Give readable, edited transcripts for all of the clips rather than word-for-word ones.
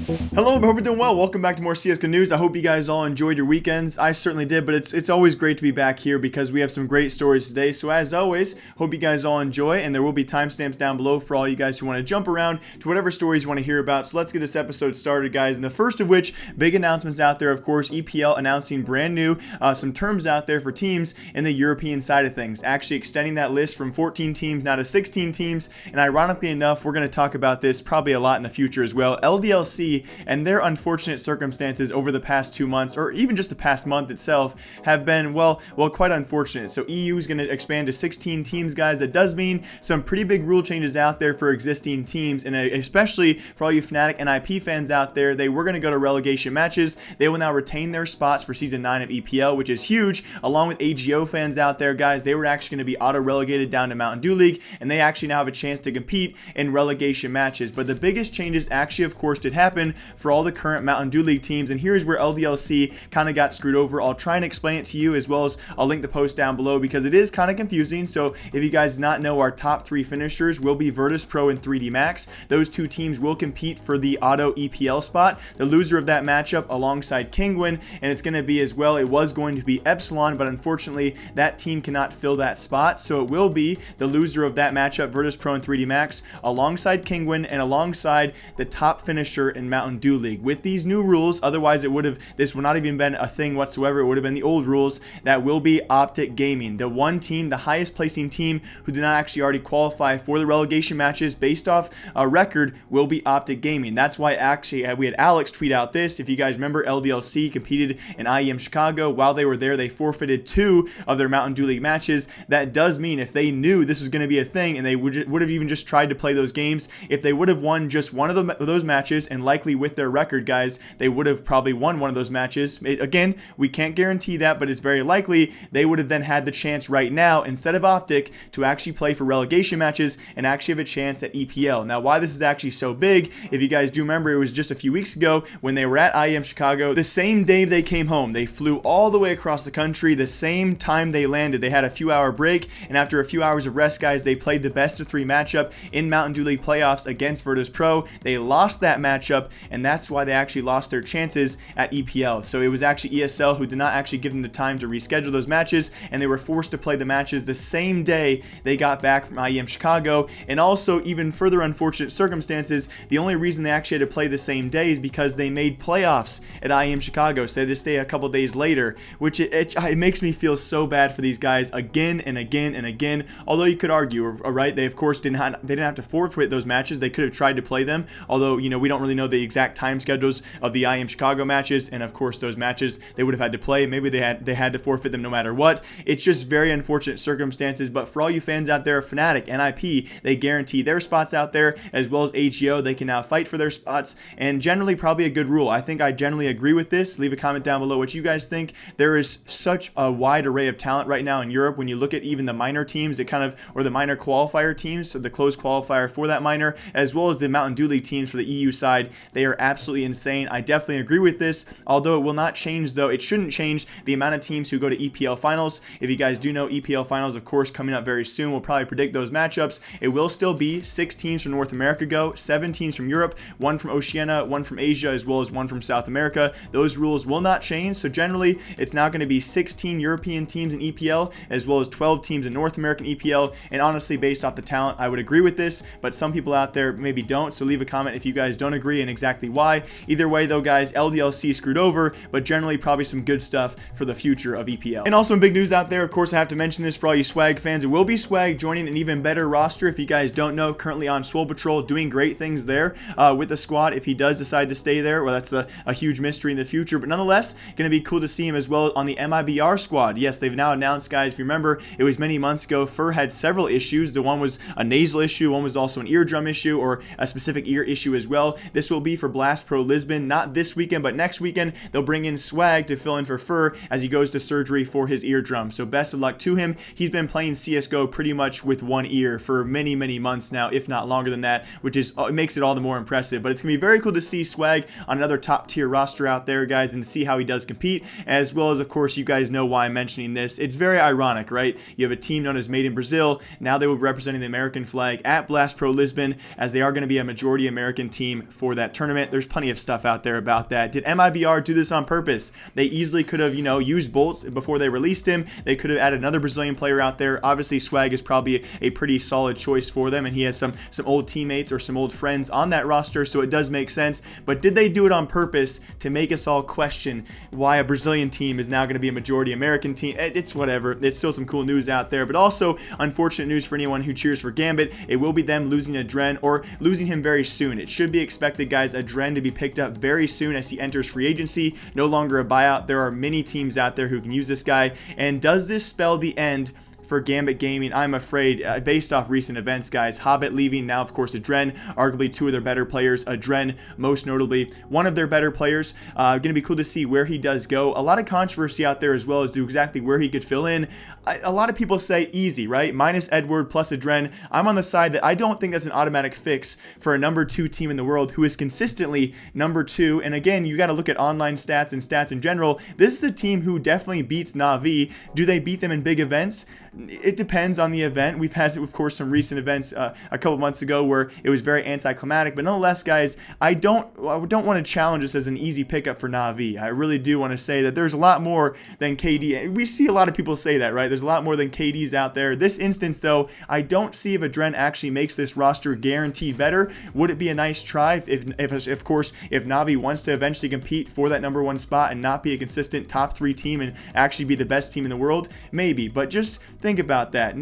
Hello, I hope you're doing well. Welcome back to more CSGO news. I hope you guys all enjoyed your weekends. I certainly did, but it's always great to be back here because we have some great stories today. So as always, hope you guys all enjoy, and there will be timestamps down below for all you guys who want to jump around to whatever stories you want to hear about. So let's get this episode started, guys. And the first of which, big announcements out there, of course, EPL announcing brand new some terms out there for teams in the European side of things, actually extending that list from 14 teams now to 16 teams. And ironically enough, we're going to talk about this probably a lot in the future as well. LDLC and their unfortunate circumstances over the past 2 months, or even just the past month itself, have been, well, quite unfortunate. So EU is going to expand to 16 teams, guys. That does mean some pretty big rule changes out there for existing teams, and especially for all you Fnatic and IP fans out there. They were going to go to relegation matches. They will now retain their spots for Season 9 of EPL, which is huge. Along with AGO fans out there, guys, they were actually going to be auto-relegated down to Mountain Dew League, and they actually now have a chance to compete in relegation matches. But the biggest changes actually, of course, did happen for all the current Mountain Dew League teams, and here's where LDLC kind of got screwed over. I'll try and explain it to you, as well as I'll link the post down below because it is kind of confusing. So if you guys do not know, our top 3 finishers will be Virtus Pro and 3D Max. Those two teams will compete for the auto EPL spot. The loser of that matchup alongside Kingwin, and it's going to be as well, it was going to be Epsilon, but unfortunately that team cannot fill that spot. So it will be the loser of that matchup, Virtus Pro and 3D Max, alongside Kingwin and alongside the top finisher in Mountain Dew League. With these new rules, otherwise this would not even been a thing whatsoever. It would have been the old rules. That will be Optic Gaming, the one team, the highest placing team who did not actually already qualify for the relegation matches based off a record, will be Optic Gaming. That's why actually we had Alex tweet out this. If you guys remember, LDLC competed in IEM Chicago. While they were there, they forfeited 2 of their Mountain Dew League matches. That does mean if they knew this was going to be a thing and they would have even just tried to play those games, if they would have won just one of those matches, and likely with their record, guys, they would have probably won one of those matches. Again, we can't guarantee that, but it's very likely they would have then had the chance right now, instead of Optic, to actually play for relegation matches and actually have a chance at EPL. Now, why this is actually so big, if you guys do remember, it was just a few weeks ago when they were at IEM Chicago. The same day they came home, they flew all the way across the country. The same time they landed, they had a few hour break, and after a few hours of rest, guys, they played the best of 3 matchup in Mountain Dew League playoffs against Virtus Pro. They lost that matchup, and that's why they actually lost their chances at EPL. So it was actually ESL who did not actually give them the time to reschedule those matches, and they were forced to play the matches the same day they got back from IEM Chicago. And also, even further unfortunate circumstances, the only reason they actually had to play the same day is because they made playoffs at IEM Chicago, so they had to stay a couple days later, which it makes me feel so bad for these guys again and again and again. Although you could argue, right, they of course didn't have to forfeit those matches. They could have tried to play them, although, you know, we don't really know the exact time schedules of the IEM Chicago matches, and of course those matches they would have had to play. Maybe they had to forfeit them no matter what. It's just very unfortunate circumstances. But for all you fans out there, Fnatic and IP, they guarantee their spots out there, as well as AGO. They can now fight for their spots, and generally probably a good rule. I think I generally agree with this. Leave a comment down below what you guys think. There is such a wide array of talent right now in Europe. When you look at even the minor teams, or the minor qualifier teams, so the closed qualifier for that minor, as well as the Mountain Dew League teams for the EU side, they are absolutely insane. I definitely agree with this, although it will not change, though it shouldn't change the amount of teams who go to EPL finals. If you guys do know, EPL finals, of course, coming up very soon. We'll probably predict those matchups. It will still be 6 teams from North America go, 7 teams from Europe, 1 from Oceania, 1 from Asia, as well as 1 from South America. Those rules will not change, so generally it's now going to be 16 European teams in EPL, as well as 12 teams in North American EPL. And honestly, based off the talent, I would agree with this, but some people out there maybe don't, so leave a comment if you guys don't agree and exactly why. Either way though, guys, LDLC screwed over, but generally probably some good stuff for the future of EPL. And also in big news out there, of course, I have to mention this for all you Swag fans. It will be Swag joining an even better roster. If you guys don't know, currently on Swole Patrol, doing great things there with the squad. If he does decide to stay there, well, that's a huge mystery in the future, but nonetheless, going to be cool to see him as well on the MiBR squad. Yes, they've now announced, guys, if you remember, it was many months ago, Fur had several issues. The one was a nasal issue, one was also an eardrum issue, or a specific ear issue as well. This will be for Blast Pro Lisbon, not this weekend, but next weekend. They'll bring in Swag to fill in for Fur as he goes to surgery for his eardrum. So best of luck to him. He's been playing CSGO pretty much with one ear for many months now, if not longer than that, which is it makes it all the more impressive. But it's gonna be very cool to see Swag on another top tier roster out there, guys, and see how he does compete, as well as, of course, you guys know why I'm mentioning this. It's very ironic, right? You have a team known as Made in Brazil. Now they will be representing the American flag at Blast Pro Lisbon, as they are going to be a majority American team for that tournament. There's plenty of stuff out there about that. Did MiBR do this on purpose? They easily could have, used bolts before they released him. They could have added another Brazilian player out there. Obviously, Swag is probably a pretty solid choice for them, and he has some old teammates or some old friends on that roster, so it does make sense. But did they do it on purpose to make us all question why a Brazilian team is now going to be a majority American team? It's whatever. It's still some cool news out there, but also unfortunate news for anyone who cheers for Gambit. It will be them losing AdreN, or losing him very soon. It should be expected, guys, AdreN to be picked up very soon as he enters free agency. No longer a buyout. There are many teams out there who can use this guy. And does this spell the end for Gambit Gaming? I'm afraid, based off recent events, guys. Hobbit leaving, now of course AdreN, arguably two of their better players. AdreN, most notably, one of their better players. Going to be cool to see where he does go. A lot of controversy out there as well as to exactly where he could fill in. A lot of people say easy, right? Minus Edward plus AdreN. I'm on the side that I don't think that's an automatic fix for a number 2 team in the world who is consistently number 2. And again, you got to look at online stats and stats in general. This is a team who definitely beats Navi. Do they beat them in big events? It depends on the event. We've had, of course, some recent events a couple months ago where it was very anticlimactic. But nonetheless, guys, I don't want to challenge this as an easy pickup for Navi. I really do want to say that there's a lot more than KD. We see a lot of people say that, right? There's a lot more than KDs out there. This instance, though, I don't see if AdreN actually makes this roster guaranteed better. Would it be a nice try if of course, if Navi wants to eventually compete for that number 1 spot and not be a consistent top 3 team and actually be the best team in the world? Maybe, but just think about that.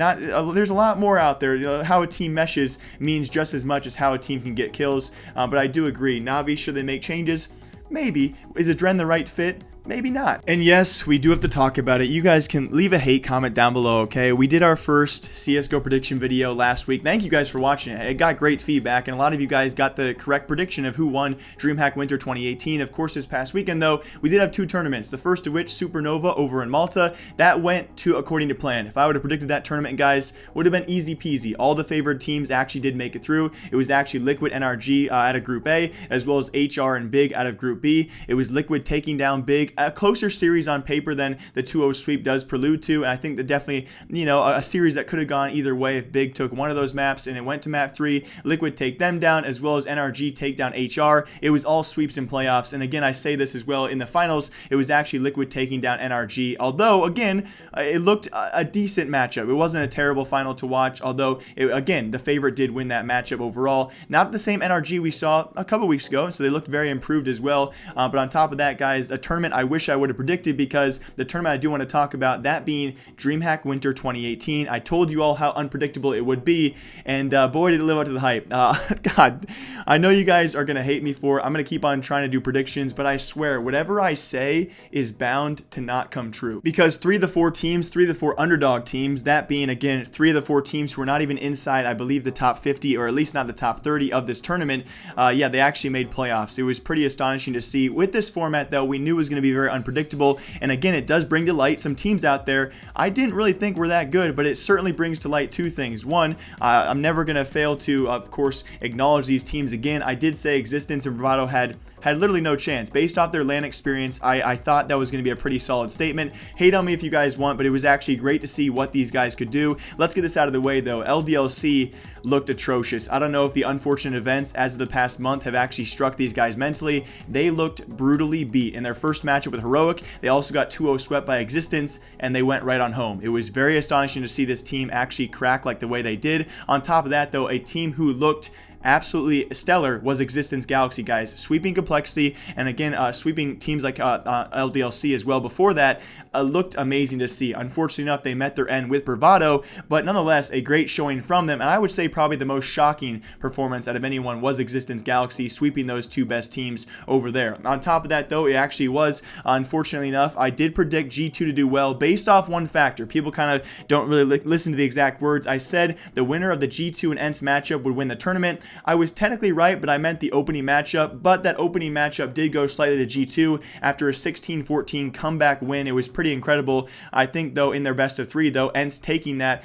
There's a lot more out there. How a team meshes means just as much as how a team can get kills. But I do agree. Navi, should they make changes? Maybe. Is AdreN the right fit? Maybe not. And yes, we do have to talk about it. You guys can leave a hate comment down below, okay? We did our first CSGO prediction video last week. Thank you guys for watching it. It got great feedback, and a lot of you guys got the correct prediction of who won DreamHack Winter 2018. Of course, this past weekend, though, we did have 2 tournaments. The first of which, SuperNova over in Malta. That went according to plan. If I would have predicted that tournament, guys, would have been easy peasy. All the favored teams actually did make it through. It was actually Liquid NRG out of Group A, as well as HR and Big out of Group B. It was Liquid taking down Big. A closer series on paper than the 2-0 sweep does prelude to, and I think that definitely, a series that could have gone either way if Big took one of those maps and it went to map 3, Liquid take them down, as well as NRG take down HR. It was all sweeps in playoffs, and again, I say this as well, in the finals, it was actually Liquid taking down NRG, although, again, it looked a decent matchup. It wasn't a terrible final to watch, although, again, the favorite did win that matchup overall. Not the same NRG we saw a couple weeks ago, so they looked very improved as well, but on top of that, guys, a tournament I wish I would have predicted, because the tournament I do want to talk about, that being DreamHack Winter 2018. I told you all how unpredictable it would be, and boy, did it live up to the hype. God, I know you guys are going to hate me for it. I'm going to keep on trying to do predictions, but I swear, whatever I say is bound to not come true, because 3 of the 4 teams, 3 of the 4 underdog teams, that being, again, 3 of the 4 teams who are not even inside, I believe, the top 50, or at least not the top 30 of this tournament, yeah, they actually made playoffs. It was pretty astonishing to see. With this format, though, we knew it was going to be very unpredictable, and again, it does bring to light some teams out there I didn't really think were that good, but it certainly brings to light 2 things. One, I'm never going to fail to, of course, acknowledge these teams again. I did say Existence and Bravado had literally no chance. Based off their LAN experience, I thought that was going to be a pretty solid statement. Hate on me if you guys want, but it was actually great to see what these guys could do. Let's get this out of the way, though. LDLC looked atrocious. I don't know if the unfortunate events as of the past month have actually struck these guys mentally. They looked brutally beat in their first matchup with Heroic. They also got 2-0 swept by Existence, and they went right on home. It was very astonishing to see this team actually crack like the way they did. On top of that, though, a team who looked absolutely stellar was Existence Galaxy, guys. Sweeping Complexity, and again, sweeping teams like LDLC as well before that, looked amazing to see. Unfortunately enough, they met their end with Bravado, but nonetheless, a great showing from them, and I would say probably the most shocking performance out of anyone was Existence Galaxy, sweeping those 2 best teams over there. On top of that, though, it actually was, unfortunately enough, I did predict G2 to do well based off one factor. People kind of don't really listen to the exact words. I said the winner of the G2 and ENCE matchup would win the tournament. I was technically right, but I meant the opening matchup, but that opening matchup did go slightly to G2 after a 16-14 comeback win. It was pretty incredible. I think, though, in their best of 3, though, ENCE taking that,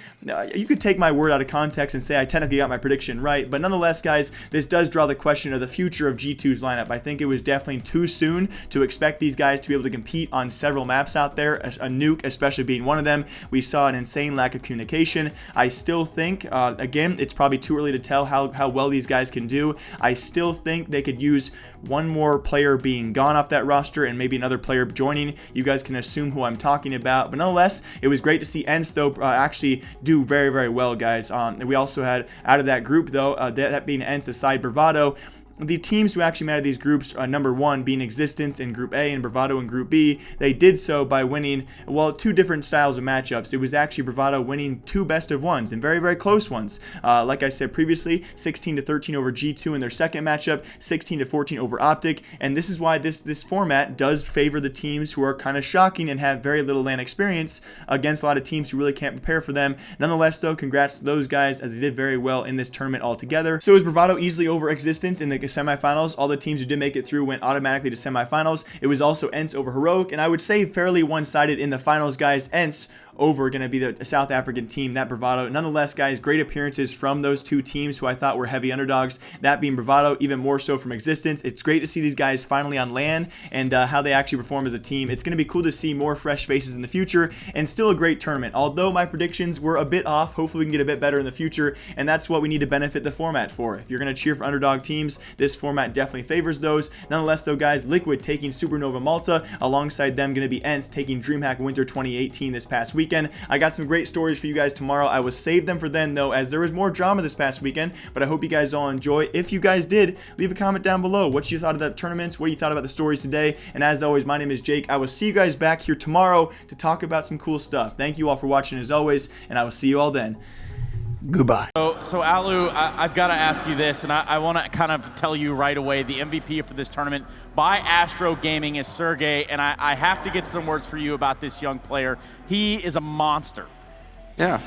you could take my word out of context and say I technically got my prediction right, but nonetheless, guys, this does draw the question of the future of G2's lineup. I think it was definitely too soon to expect these guys to be able to compete on several maps out there, a nuke especially being one of them. We saw an insane lack of communication. I still think, again, it's probably too early to tell how well these these guys can do. I still think they could use one more player being gone off that roster and maybe another player joining. You guys can assume who I'm talking about, but nonetheless, it was great to see ENCE though actually do very, very well, guys. We also had out of that group though, that being ENCE aside, Bravado. The teams who actually made these groups, number one being Existence in Group A and Bravado in Group B, they did so by winning, well, two different styles of matchups. It was actually Bravado winning 2 best of ones and very, very close ones. Like I said previously, 16-13 over G2 in their second matchup, 16-14 over Optic, and this is why this format does favor the teams who are kind of shocking and have very little LAN experience against a lot of teams who really can't prepare for them. Nonetheless, though, congrats to those guys as they did very well in this tournament altogether. So is Bravado easily over Existence in the semifinals? All the teams who did make it through went automatically to semifinals. It was also ENCE over Heroic, and I would say fairly one-sided in the finals, guys. ENCE over going to be the South African team, that Bravado. Nonetheless, guys, great appearances from those two teams who I thought were heavy underdogs, that being Bravado, even more so from Existence. It's great to see these guys finally on LAN and how they actually perform as a team. It's going to be cool to see more fresh faces in the future, and still a great tournament. Although my predictions were a bit off, hopefully we can get a bit better in the future, and that's what we need to benefit the format for. If you're going to cheer for underdog teams, this format definitely favors those. Nonetheless, though, guys, Liquid taking SuperNova Malta, alongside them going to be ENCE taking DreamHack Winter 2018 this past weekend. I got some great stories for you guys tomorrow. I will save them for then, though, as there was more drama this past weekend, but I hope you guys all enjoy. If you guys did, leave a comment down below what you thought of that tournaments, what you thought about the stories today, and as always, my name is Jake. I will see you guys back here tomorrow to talk about some cool stuff. Thank you all for watching as always, and I will see you all then. Goodbye. So Alu, I've got to ask you this, and I want to kind of tell you right away, the MVP for this tournament by Astro Gaming is Sergey, and I have to get some words for you about this young player. He is a monster. Yeah,